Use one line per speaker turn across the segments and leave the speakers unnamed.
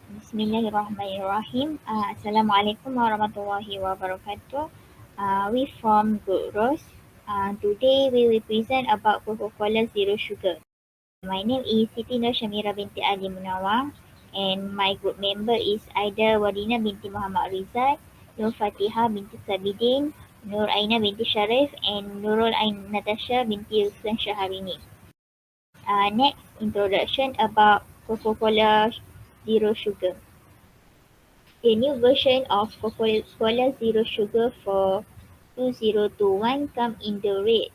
Bismillahirrahmanirrahim. Assalamualaikum warahmatullahi wabarakatuh. We from Good Rose. Today we will present about Coca-Cola Zero Sugar. My name is Siti Nurshamira Binti Alim Munawar, and my group member is Aida Wardina Binti Muhammad Rizal, Fatihah Binti Sabidin, Aina Binti Sharif, and Nurul Natasha Binti Ruslan Shah Harini. Next, introduction about Coca-Cola Zero Sugar. A new version of Coca-Cola Zero Sugar for 2021 come in the red.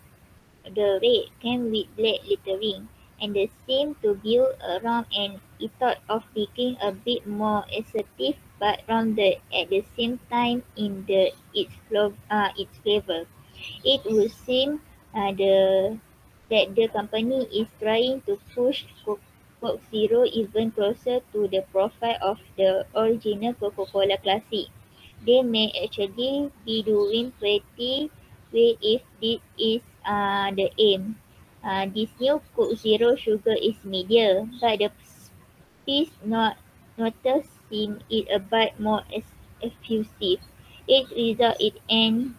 The red came with black lettering, and the seemed to build around an ethos of being a bit more assertive but rounded at the same time in its flavor. It would seem that the company is trying to push Coke Zero even closer to the profile of the original Coca-Cola Classic. They may actually be doing pretty well if this is the aim. This new Coke Zero Sugar is medium, but the piece notice seem it a bit more effusive. It results in an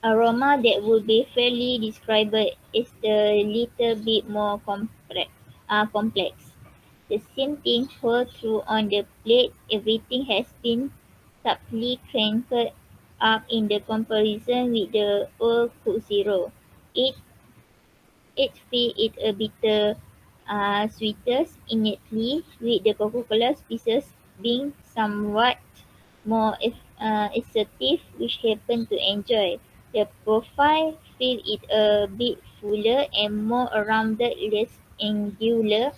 aroma that would be fairly described as a little bit more complex. The same thing holds true on the plate. Everything has been subtly cranked up in the comparison with the old Coke Zero. It it feel it a bitter sweeter innately, with the Coca-Cola pieces being somewhat more assertive, which happen to enjoy. The profile feel it a bit fuller and more rounded, less angular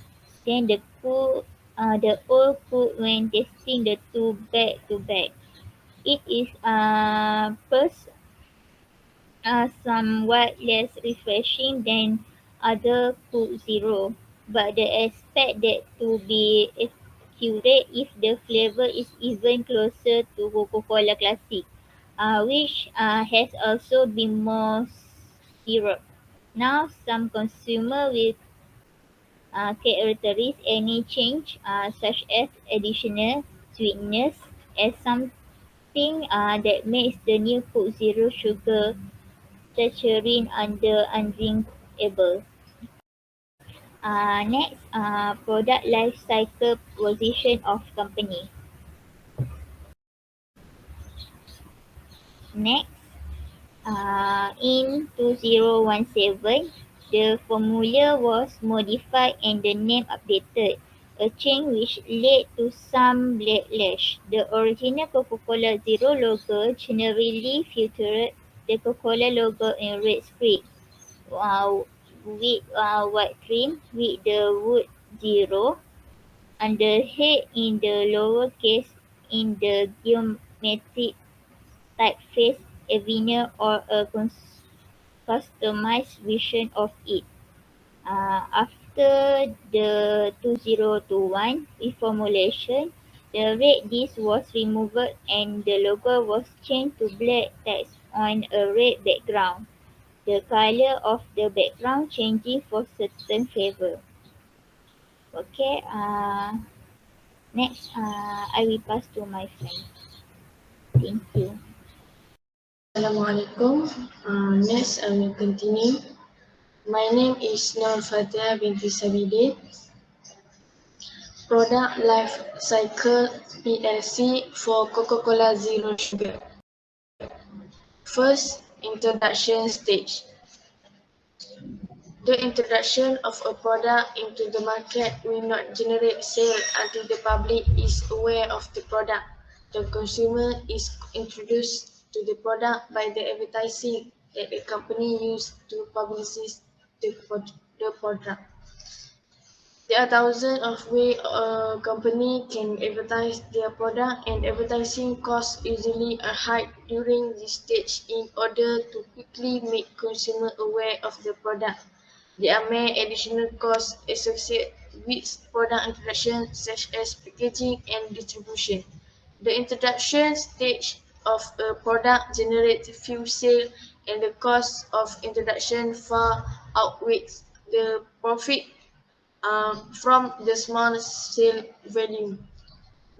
than the old Coke when tasting the two back to back. It is somewhat less refreshing than other Coke Zero, but the expect that to be accurate if the flavour is even closer to Coca-Cola Classic, which has also been more syrup. Now, some consumer will characterize any change, such as additional sweetness, as something that makes the new Coke Zero Sugar Saccharine under undrinkable. Next, product life cycle position of company. Next, in 2017, the formula was modified and the name updated, a change which led to some backlash. The original Coca-Cola Zero logo generally featured the Coca-Cola logo in red script, uh, with white trim with the word zero underhead in the lowercase in the geometric typeface Avenue or a customized version of it. After the 2021 reformulation, the red disc was removed and the logo was changed to black text on a red background. The colour of the background changing for certain flavor. Okay, next I will pass to my friend. Thank you.
Assalamualaikum. Next, I will continue. My name is Fatihah Binti Sabidin. Product Life Cycle PLC for Coca-Cola Zero Sugar. First, introduction stage. The introduction of a product into the market will not generate sales until the public is aware of the product. The consumer is introduced to the product by the advertising that the company used to publicize the product. There are thousands of ways a company can advertise their product, and advertising costs usually are high during this stage in order to quickly make consumers aware of the product. There are many additional costs associated with product introduction, such as packaging and distribution. The introduction stage of a product generates few sales, and the cost of introduction far outweighs the profit from the small sale value.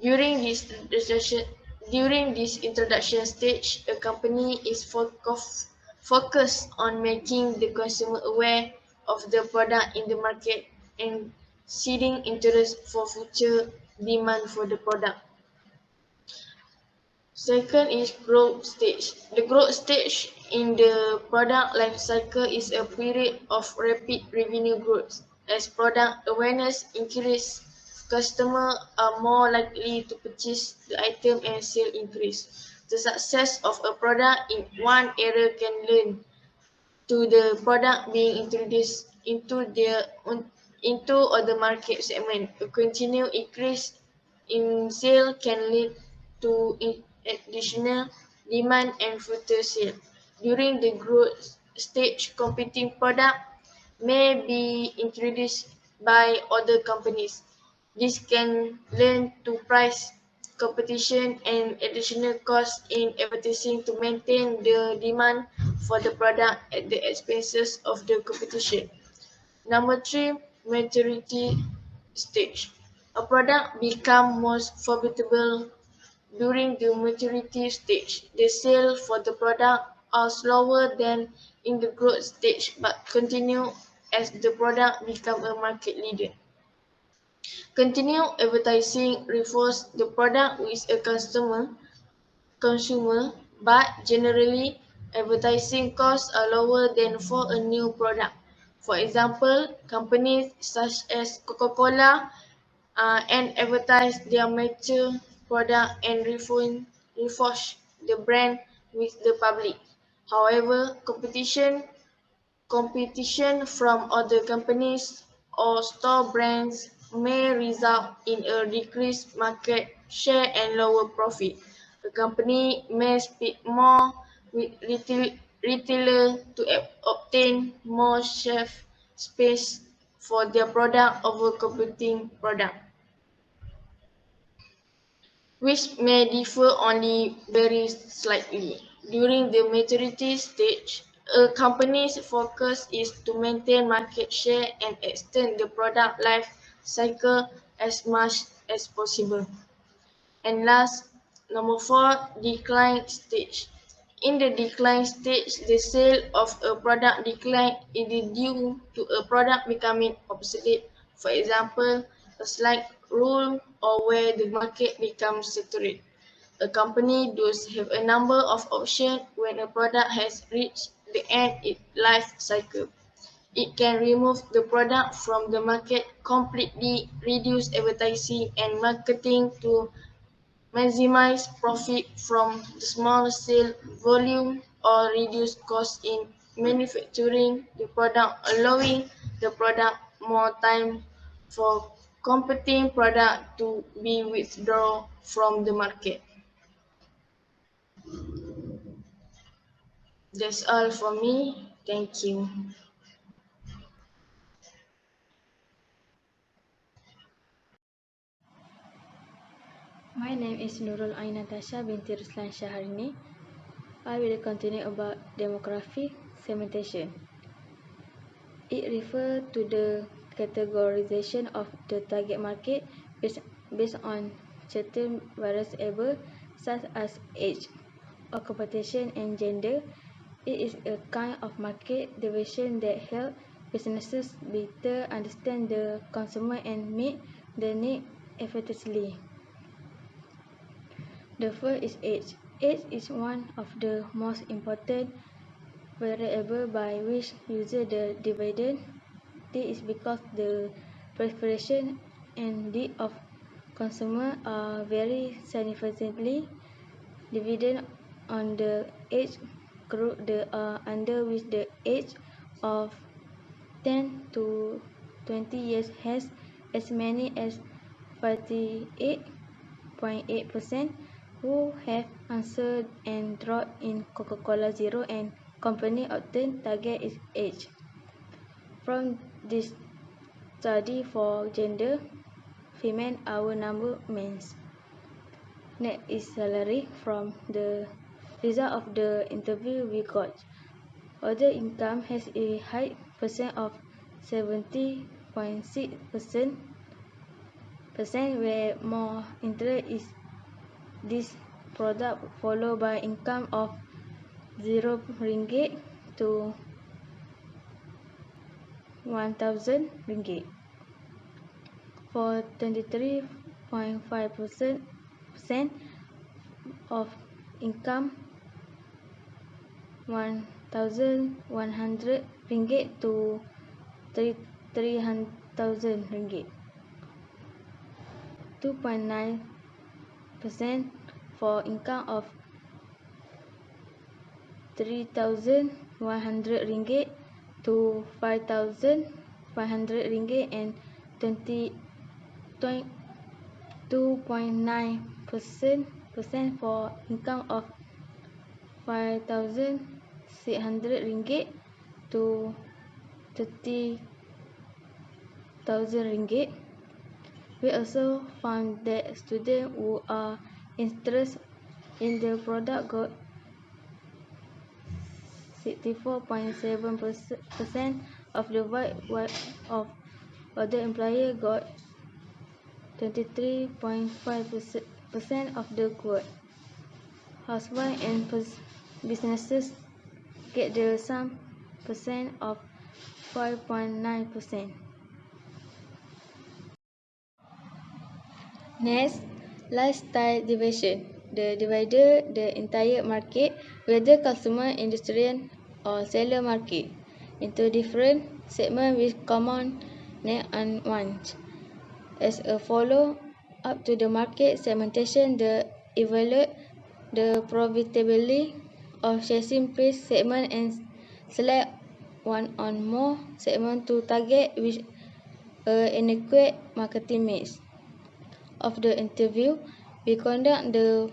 During this introduction, during this introduction stage, a company is focused on making the consumer aware of the product in the market and seeding interest for future demand for the product. Second is growth stage. The growth stage in the product life cycle is a period of rapid revenue growth. As product awareness increases, customers are more likely to purchase the item and sales increase. The success of a product in one area can lead to the product being introduced into other market segment. A continued increase in sale can lead to additional demand and future sale. During the growth stage, competing product may be introduced by other companies. This can lead to price competition and additional costs in advertising to maintain the demand for the product at the expenses of the competition. Number three, maturity stage. A product becomes most profitable during the maturity stage. The sales for the product are slower than in the growth stage but continue as the product becomes a market leader. Continued advertising reinforces the product with a consumer, but generally advertising costs are lower than for a new product. For example, companies such as Coca-Cola and advertise their mature product and reinforce the brand with the public. However, competition from other companies or store brands may result in a decreased market share and lower profit. The company may spend more with retailer to obtain more shelf space for their product over competing product, which may differ only very slightly. During the maturity stage, a company's focus is to maintain market share and extend the product life cycle as much as possible. And last, number four, decline stage. In the decline stage, the sale of a product decline is due to a product becoming obsolete. For example, a slight rule or where the market becomes saturated. A company does have a number of options when a product has reached the end of its life cycle. It can remove the product from the market completely, reduce advertising and marketing to maximize profit from the small sale volume or reduce costs in manufacturing the product, allowing the product more time for competing product to be withdrawn from the market. That's all for me. Thank you.
My name is Nurul Natasha Binti Ruslan Shah Harini. I will continue about demographic segmentation. It refers to the categorization of the target market based on certain variables such as age, occupation, and gender. It is a kind of market division that helps businesses better understand the consumer and meet the need effectively. The first is age. Age is one of the most important variables by which users the dividend. This is because the preparation and need of consumer are very significantly divided on the age group. They are under which the age of 10 to 20 years has as many as 58.8% who have answered and dropped in Coca-Cola Zero and company often target its age. From this study for gender, female our number means. Next is salary. From the result of the interview we got. Other income has a high percent of 70.6%. where more interest is this product, followed by income of RM0 to RM1,000. For 23.5% of income, RM1,100 to RM300,000. 2.9% for income of RM3,100 to RM5,500, and 2.9% for income of RM5,600 to RM30,000. We also found that students who are interested in the product got 64.7% of the vote, while of other employers got 23.5% of the vote. Housewives and businesses get the same percent of 5.9%. Next, lifestyle division. The divider the entire market, whether consumer, industrial, or seller market, into different segments with common needs and wants. As a follow-up to the market segmentation, the evaluate the profitability of chasing price segment and select one or more segments to target with an adequate marketing mix. Of the interview we conduct the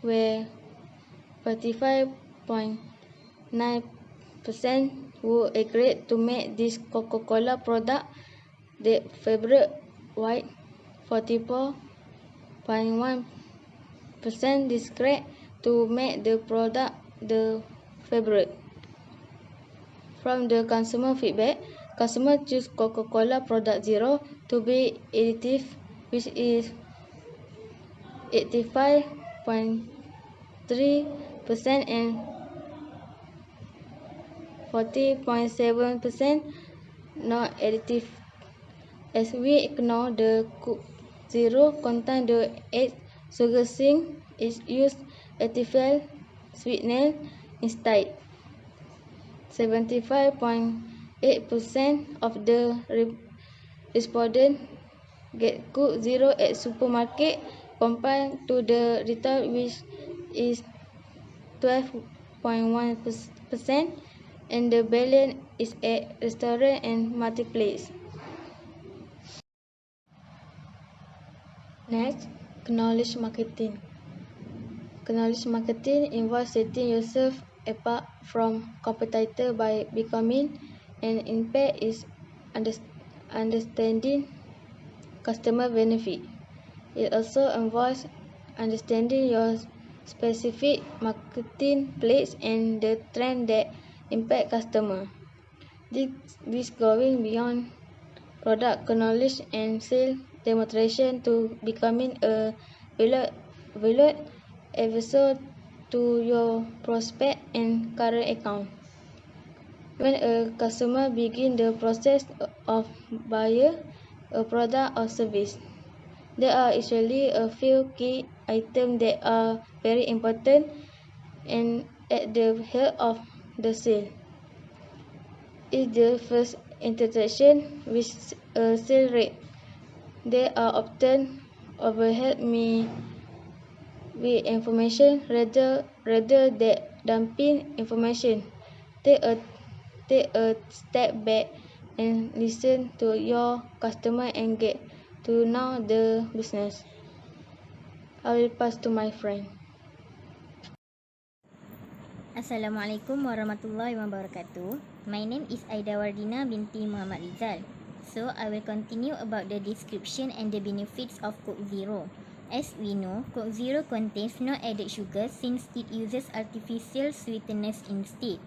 where 45.9% who agreed to make this Coca-Cola product their favorite, while 44.1% disagreed to make the product the favorite. From the consumer feedback, consumers choose Coca-Cola Product Zero to be addictive, which is 85.3% and 40.7% not addictive. As we ignore the Coke Zero contain the added sugar sink, it used artificial sweetener instead. 75.8% of the respondents get Coke Zero at supermarket compared to the retail, which is 12.1%, and the balance is at restaurant and marketplace. Next, knowledge marketing. Knowledge marketing involves setting yourself apart from competitors by becoming an impact is understanding customer benefit. It also involves understanding your specific marketing place and the trend that impact customer. This going beyond product knowledge and sales demonstration to becoming a valued advisor to your prospect and current account. When a customer begins the process of buying a product or service, there are usually a few key items that are very important and at the heart of the sale. Is the first interaction with a sales rep. They are often overwhelmed me with information rather than dumping information. Take a step back and listen to your customer and get to know the business. I will pass to my friend.
Assalamualaikum warahmatullahi wabarakatuh. My name is Aida Wardina Binti Muhammad Rizal. So I will continue about the description and the benefits of Coke Zero. As we know, Coke Zero contains no added sugar since it uses artificial sweeteners instead.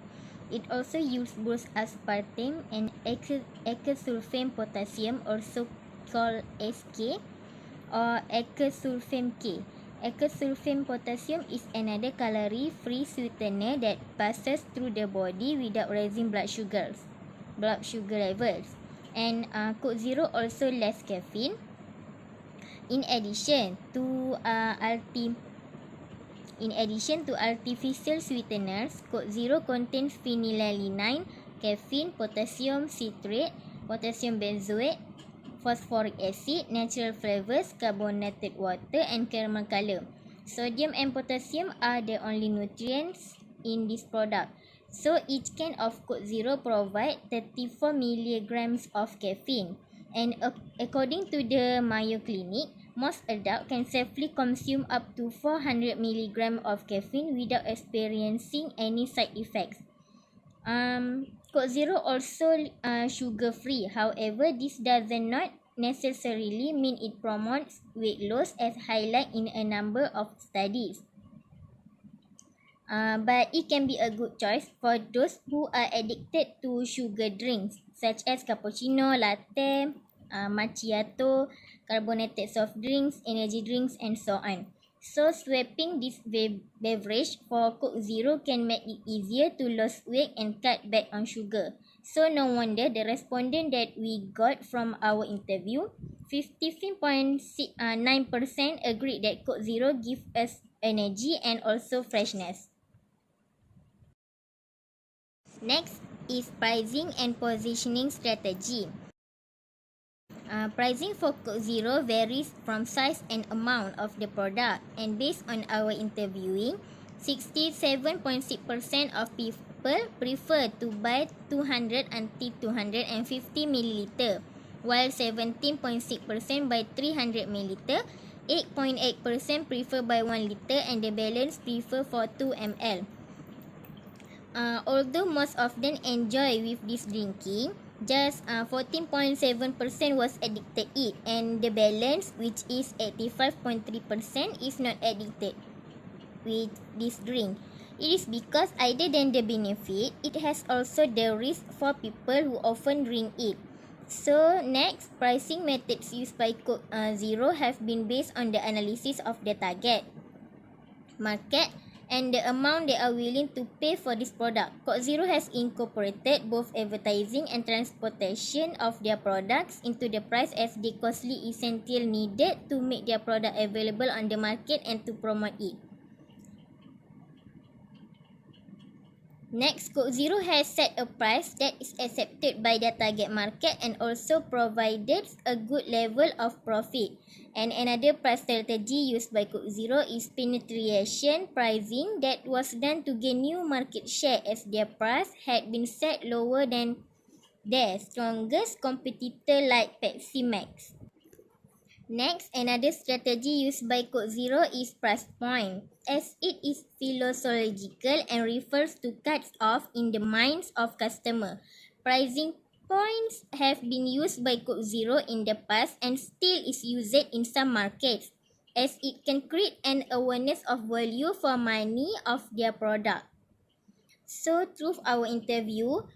It also uses both aspartame and ecsulfame potassium, also called SK,
or ecosulfame K. Ecosulfame potassium is another calorie-free sweetener that passes through the body without raising blood sugar levels. And Coke Zero also less caffeine. In addition to artificial sweeteners, Coke Zero contains phenylalanine, caffeine, potassium citrate, potassium benzoate, phosphoric acid, natural flavors, carbonated water, and caramel color. Sodium and potassium are the only nutrients in this product. So each can of Coke Zero provide 34 milligrams of caffeine. And according to the Mayo Clinic, most adults can safely consume up to 400 milligrams of caffeine without experiencing any side effects. Coke Zero also sugar free. However, this does not necessarily mean it promotes weight loss as highlighted in a number of studies. But it can be a good choice for those who are addicted to sugar drinks such as cappuccino, latte, macchiato, carbonated soft drinks, energy drinks, and so on. So swapping this beverage for Coke Zero can make it easier to lose weight and cut back on sugar. So no wonder the respondent that we got from our interview, 15.9% agreed that Coke Zero gives us energy and also freshness. Next is pricing and positioning strategy. Pricing for Coke Zero varies from size and amount of the product, and based on our interviewing, 67.6% of people prefer to buy 200 until 250 ml, while 17.6% buy 300 ml, 8.8% prefer buy 1 liter, and the balance prefer for 2 ml. Although most of them enjoy with this drinking, just 14.7% was addicted it, and the balance, which is 85.3%, is not addicted with this drink. It is because other than the benefit, it has also the risk for people who often drink it. So next, pricing methods used by Coke Zero have been based on the analysis of the target market and the amount they are willing to pay for this product. Coke Zero has incorporated both advertising and transportation of their products into the price as the costly essential needed to make their product available on the market and to promote it. Next, Coke Zero has set a price that is accepted by their target market and also provided a good level of profit. And another price strategy used by Coke Zero is penetration pricing that was done to gain new market share as their price had been set lower than their strongest competitor like Pepsi Max. Next, another strategy used by Coke Zero is price point, as it is philosophical and refers to cuts off in the minds of customer. Pricing points have been used by Coke Zero in the past and still is used in some markets, as it can create an awareness of value for money of their product. So through our interview,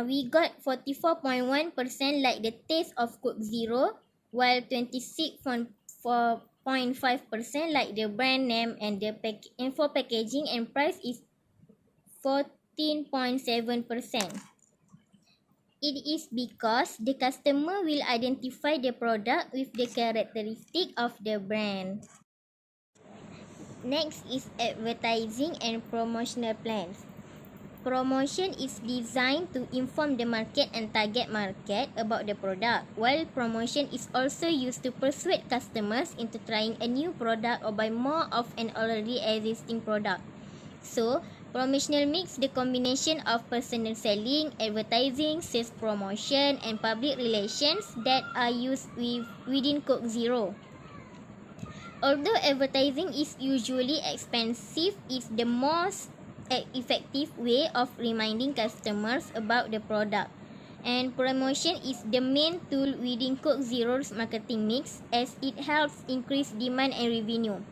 we got 44.1% like the taste of Coke Zero, while 26.5% like the brand name and the for packaging and price is 14.7%. It is because the customer will identify the product with the characteristic of the brand. Next is advertising and promotional plans. Promotion is designed to inform the market and target market about the product, while promotion is also used to persuade customers into trying a new product or buy more of an already existing product. So, promotional mix the combination of personal selling, advertising, sales promotion, and public relations that are used within Coke Zero. Although advertising is usually expensive, it's the most effective way of reminding customers about the product. And promotion is the main tool within Coke Zero's marketing mix as it helps increase demand and revenue.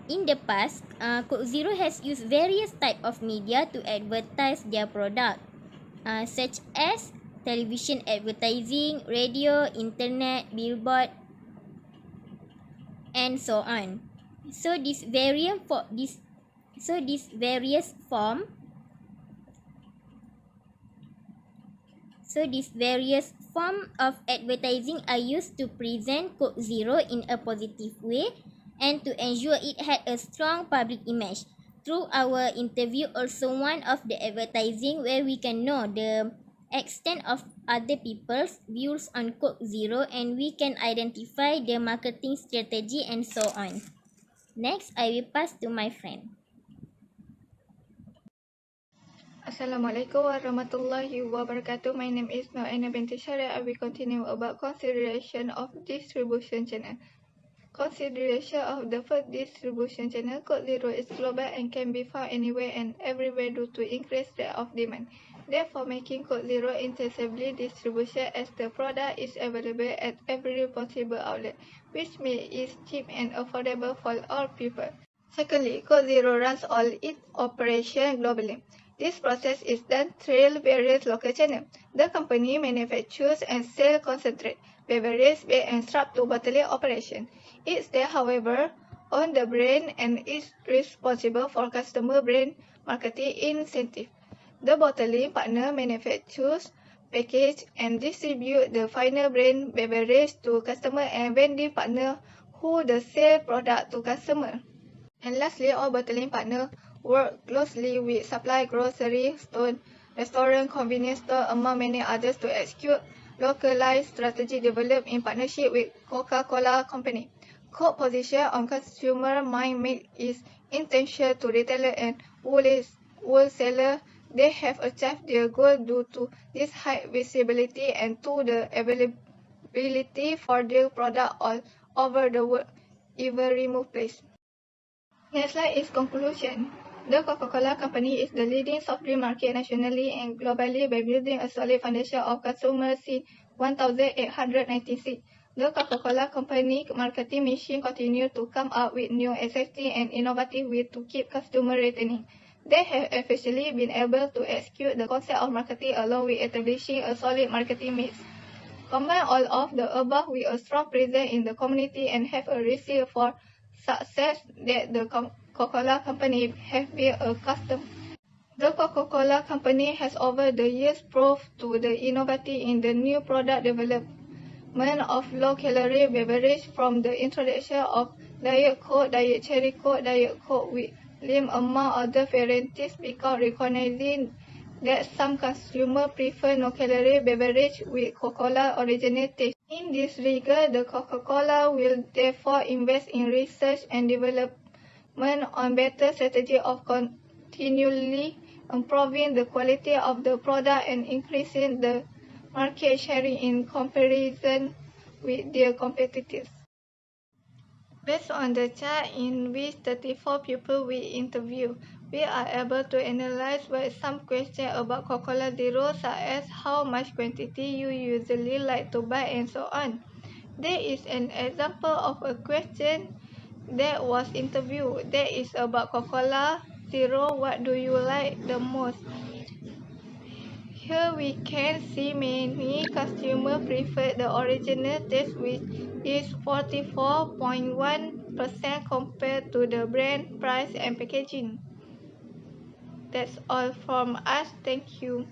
In the past, Coke Zero has used various types of media to advertise their product, such as television advertising, radio, internet, billboard, and so on. So this variant for this so these various form So these various forms of advertising are used to present Coke Zero in a positive way and to ensure it had a strong public image. Through our interview, also one of the advertising where we can know the extent of other people's views on Coke Zero and we can identify the marketing strategy and so on. Next, I will pass to my friend.
Assalamualaikum warahmatullahi wabarakatuh. My name is Aina Binti Sharif. I will continue about consideration of distribution channel. Consideration of the first distribution channel, Coke Zero is global and can be found anywhere and everywhere due to increased rate of demand. Therefore, making Coke Zero intensively distribution as the product is available at every possible outlet, which means it's cheap and affordable for all people. Secondly, Coke Zero runs all its operations globally. This process is done through various local channels. The company manufactures and sells concentrate, beverage, and strap to bottling operation. It stays, however, on the brand and is responsible for customer brand marketing incentive. The bottling partner manufactures, package, and distribute the final brand beverage to customer and vending partner who the sell product to customer. And lastly, all bottling partners work closely with supply grocery store, restaurant, convenience store, among many others to execute localized strategy developed in partnership with Coca-Cola Company. Coke position on consumer mind make its intention to retailer and wholesaler. They have achieved their goal due to this high visibility and to the availability for their product all over the world, even remote place. Next slide is conclusion. The Coca-Cola Company is the leading soft drink market nationally and globally by building a solid foundation of consumers since 1896. The Coca-Cola Company marketing machine continues to come up with new, exciting, and innovative ways to keep customer retaining. They have officially been able to execute the concept of marketing along with establishing a solid marketing mix. Combine all of the above with a strong presence in the community and have a recipe for success that the Coca-Cola Company have been accustomed. The Coca-Cola Company has over the years proved to the innovative in the new product development of low-calorie beverage from the introduction of Diet Coke, Diet Cherry Coke, Diet Coke with Lim among other varieties because recognizing that some consumers prefer no-calorie beverage with Coca-Cola original taste. In this regard, the Coca-Cola will therefore invest in research and development on better strategy of continually improving the quality of the product and increasing the market share in comparison with their competitors. Based on the chart in which 34 people we interviewed, we are able to analyze what some questions about Coca-Cola Zero such as how much quantity you usually like to buy and so on. There is an example of a question that was interviewed that is about Coca-Cola Zero, what do you like the most? Here we can see many consumers prefer the original taste which is 44.1% compared to the brand price and packaging. That's all from us. Thank you.